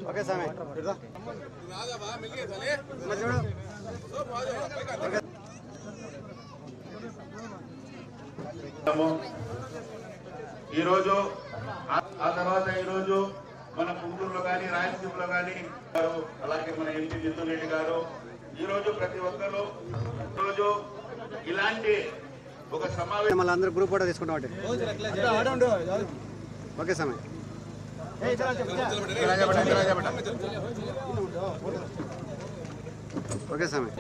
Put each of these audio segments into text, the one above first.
Okay సామే ఈరోజు ఆ తర్వాత ఈరోజు మన గుంటూరులో కానీ రాయలసీమలో కానీ అలాగే మన ఎంపీ జితుల్ రెడ్డి గారు ఈరోజు ప్రతి ఒక్కరు ఈరోజు ఇలాంటి ఒక సమావేశం మళ్ళీ అందరూ గ్రూప్ ఫోటో తీసుకుంటాం. ఓకే సమయం ఓకే సమయం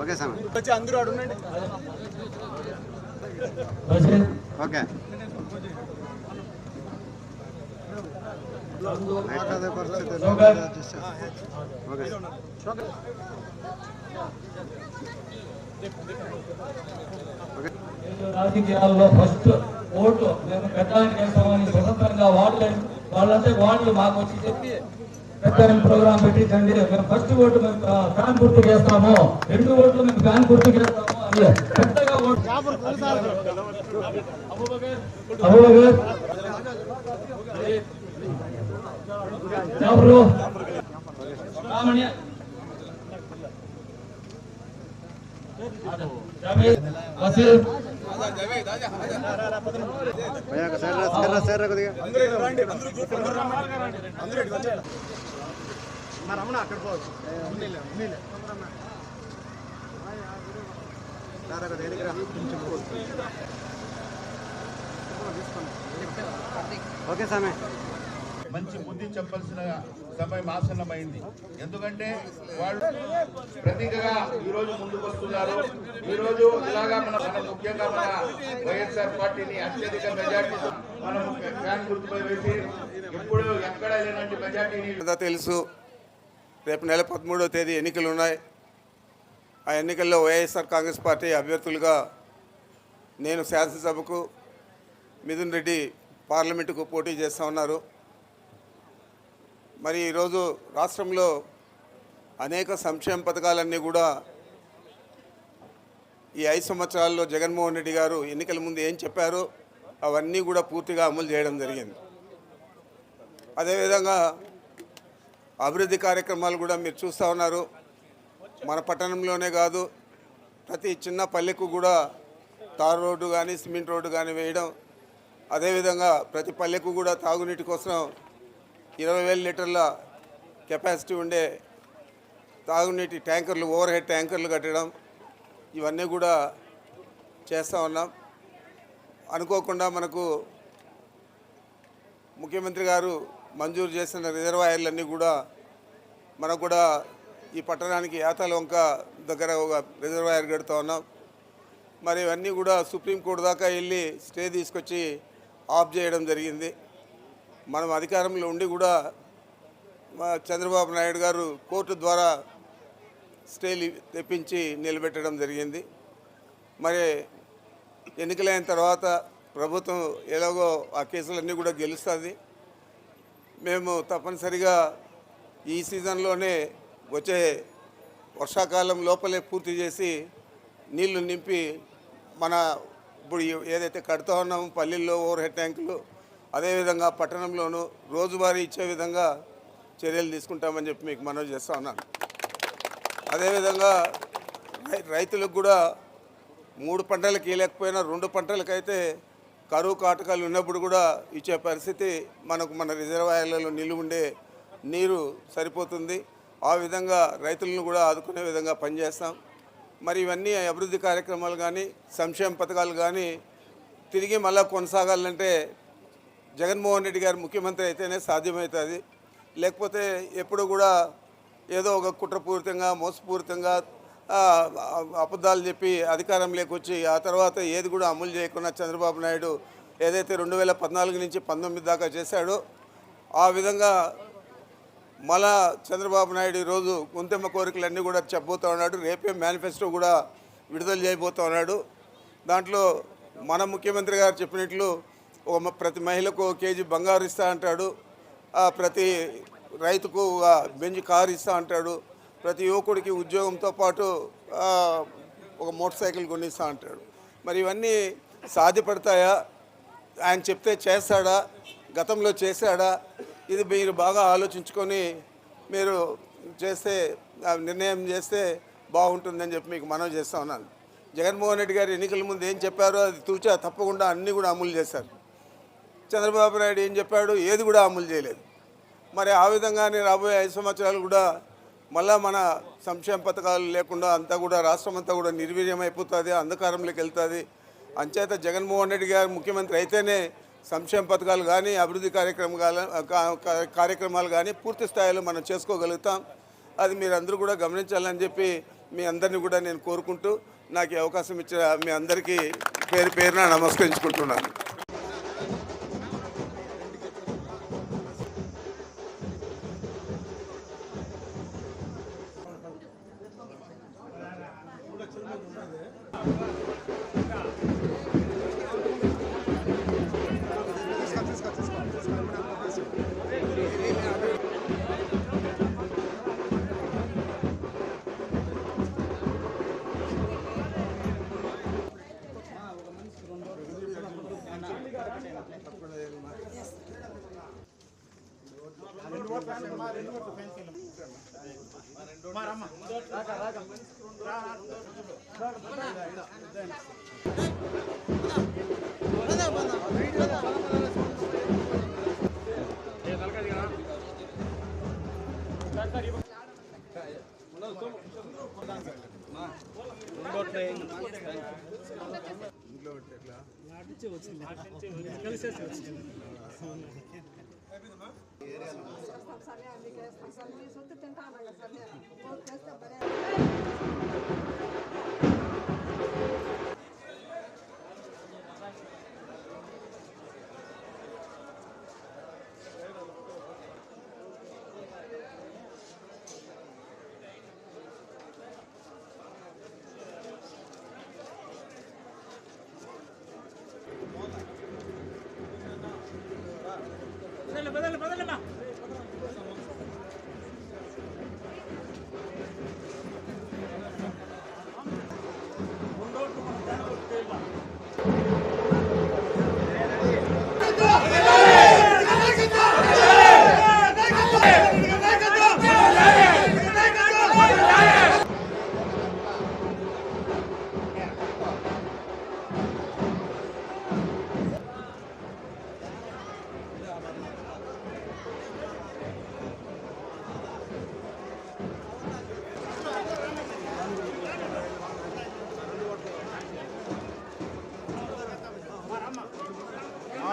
ఓకే సమయం అందరూ అడుగునండి. ఓకే రాజకీయాల్లో ఫస్ట్ ఓటు మేము పెట్టడానికి వేస్తామని స్వతంత్రంగా వాళ్ళు మాకు వచ్చి చెప్పి పెద్ద ప్రోగ్రాం పెట్టించండి, మేము ఫస్ట్ ఓటు మేము ఫ్యాన్ గుర్తుకు వేస్తాము, 2 ఓట్లు మేము ఫ్యాన్ గుర్తుకు వేస్తాము అని పెద్దగా ఓటు ఓకే సామే మంచి బుద్ధి చెప్పాల్సిన సమయం ఆసన్నమైంది. ఎందుకంటే వాళ్ళు ప్రతీకగా ఈరోజు ముందుకు వస్తున్నారు. ఈరోజు ఇలాగా మన ముఖ్యంగా మన వైఎస్ఆర్ పార్టీని అత్యధిక మెజార్టీతో మనం ఫ్యాన్ గుర్తుపై వేసి ఎప్పుడు ఎక్కడ లేనటువంటి మెజార్టీని తెలుసు. రేపు నెల 13వ తేదీ ఎన్నికలు ఉన్నాయి. ఆ ఎన్నికల్లో వైఎస్ఆర్ కాంగ్రెస్ పార్టీ అభ్యర్థులుగా నేను శాసనసభకు, మిథున్ రెడ్డి పార్లమెంటుకు పోటీ చేస్తూ ఉన్నారు. మరి ఈరోజు రాష్ట్రంలో అనేక సంక్షేమ పథకాలన్నీ కూడా ఈ 5 సంవత్సరాల్లో జగన్మోహన్ రెడ్డి గారు ఎన్నికల ముందు ఏం చెప్పారో అవన్నీ కూడా పూర్తిగా అమలు చేయడం జరిగింది. అదేవిధంగా అభివృద్ధి కార్యక్రమాలు కూడా మీరు చూస్తూ ఉన్నారు. మన పట్టణంలోనే కాదు, ప్రతి చిన్న పల్లెకు కూడా తారు రోడ్డు కానీ సిమెంట్ రోడ్డు కానీ వేయడం, అదేవిధంగా ప్రతి పల్లెకు కూడా తాగునీటి కోసం 20,000 లీటర్ల కెపాసిటీ ఉండే తాగునీటి ట్యాంకర్లు, ఓవర్ హెడ్ ట్యాంకర్లు కట్టడం, ఇవన్నీ కూడా చేస్తూ ఉన్నాం. అనుకోకుండా మనకు ముఖ్యమంత్రి గారు మంజూరు చేసిన రిజర్వాయర్లన్నీ కూడా మనకు కూడా ఈ పట్టణానికి యాతల వంక దగ్గర ఒక రిజర్వాయర్ కడుతూ ఉన్నాం. మరి ఇవన్నీ కూడా సుప్రీంకోర్టు దాకా వెళ్ళి స్టే తీసుకొచ్చి ఆఫ్ చేయడం జరిగింది. మనం అధికారంలో ఉండి కూడా చంద్రబాబు నాయుడు గారు కోర్టు ద్వారా స్టేలు తెప్పించి నిలబెట్టడం జరిగింది. మరి ఎన్నికలైన తర్వాత ప్రభుత్వం ఎలాగో ఆ కేసులన్నీ కూడా గెలుస్తుంది. మేము తప్పనిసరిగా ఈ సీజన్లోనే వచ్చే వర్షాకాలం లోపలే పూర్తి చేసి నీళ్లు నింపి మన ఇప్పుడు ఏదైతే కడుతూ ఉన్నామో పల్లెల్లో ఓవర్ హెడ్ ట్యాంకులు, అదేవిధంగా పట్టణంలోనూ రోజువారీ ఇచ్చే విధంగా చర్యలు తీసుకుంటామని చెప్పి మీకు మనవి చేస్తూ ఉన్నాను. అదేవిధంగా రైతులకు కూడా 3 పంటలకు ఇవ్వలేకపోయినా 2 పంటలకైతే కరువు కాటకాలు ఉన్నప్పుడు కూడా ఇచ్చే పరిస్థితి మనకు మన రిజర్వాయర్లలో నిలువ ఉండే నీరు సరిపోతుంది. ఆ విధంగా రైతులను కూడా ఆదుకునే విధంగా పనిచేస్తాం. మరి ఇవన్నీ అభివృద్ధి కార్యక్రమాలు కానీ సంక్షేమ పథకాలు కానీ తిరిగి మళ్ళీ కొనసాగాలంటే జగన్మోహన్ రెడ్డి గారు ముఖ్యమంత్రి అయితేనే సాధ్యమవుతుంది. లేకపోతే ఎప్పుడు కూడా ఏదో ఒక కుట్రపూరితంగా మోసపూరితంగా అబద్ధాలు చెప్పి అధికారంలోకి వచ్చి ఆ తర్వాత ఏది కూడా అమలు చేయకుండా చంద్రబాబు నాయుడు ఏదైతే 2014 నుంచి 19 దాకా చేశాడో ఆ విధంగా మళ్ళా చంద్రబాబు నాయుడు ఈరోజు గుంతెమ్మ కోరికలన్నీ కూడా చెప్పబోతూ ఉన్నాడు. రేపే మేనిఫెస్టో కూడా విడుదల చేయబోతూ ఉన్నాడు. దాంట్లో మన ముఖ్యమంత్రి గారు చెప్పినట్లు ప్రతి మహిళకు 1 కేజీ బంగారు ఇస్తా అంటాడు, ప్రతి రైతుకు బెంజ్ కారు ఇస్తా అంటాడు, ప్రతి యువకుడికి ఉద్యోగంతో పాటు ఒక మోటార్ సైకిల్ కొనిస్తా అంటాడు. మరి ఇవన్నీ సాధ్యపడతాయా? ఆయన చెప్తే చేస్తాడా, గతంలో చేశాడా, ఇది మీరు బాగా ఆలోచించుకొని మీరు చేస్తే నిర్ణయం చేస్తే బాగుంటుందని చెప్పి మీకు మనవి చేస్తూ ఉన్నాను. జగన్మోహన్ రెడ్డి గారు ఎన్నికల ముందు ఏం చెప్పారో అది తూచా తప్పకుండా అన్నీ కూడా అమలు చేశారు. చంద్రబాబు నాయుడు ఏం చెప్పాడు, ఏది కూడా అమలు చేయలేదు. మరి ఆ విధంగానే రాబోయే 5 సంవత్సరాలు కూడా మళ్ళా మన సంక్షేమ పథకాలు లేకుండా అంతా కూడా రాష్ట్రం అంతా కూడా నిర్వీర్యమైపోతుంది, అంధకారంలోకి వెళ్తుంది. అంచేత జగన్మోహన్ రెడ్డి గారు ముఖ్యమంత్రి అయితేనే సంక్షేమ పథకాలు కానీ అభివృద్ధి కార్యక్రమాలు కానీ పూర్తి స్థాయిలో మనం చేసుకోగలుగుతాం. అది మీరందరూ కూడా గమనించాలని చెప్పి మీ అందరినీ కూడా నేను కోరుకుంటూ నాకు ఈ అవకాశం ఇచ్చిన మీ అందరికీ పేరు పేరున నమస్కరించుకుంటున్నాను.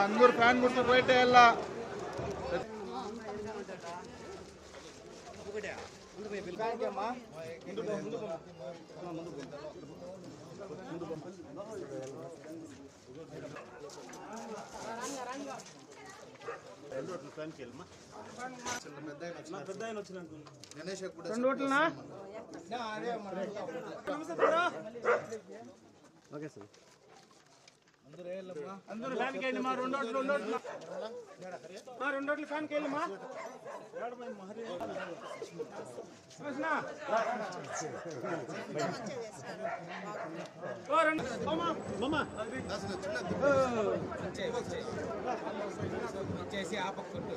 అందరూ ఫ్యాన్ గుర్తు రైట్ వెళ్ళా. Okay sir. అందరూ ఫ్యాన్ కేళ్ళి మా రెండోట్లు ఫ్యాన్ కేళ్ళి మా చేసి ఆపకుంటూ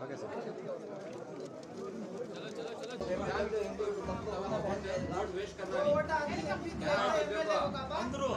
ఓకే సార్ అందరూ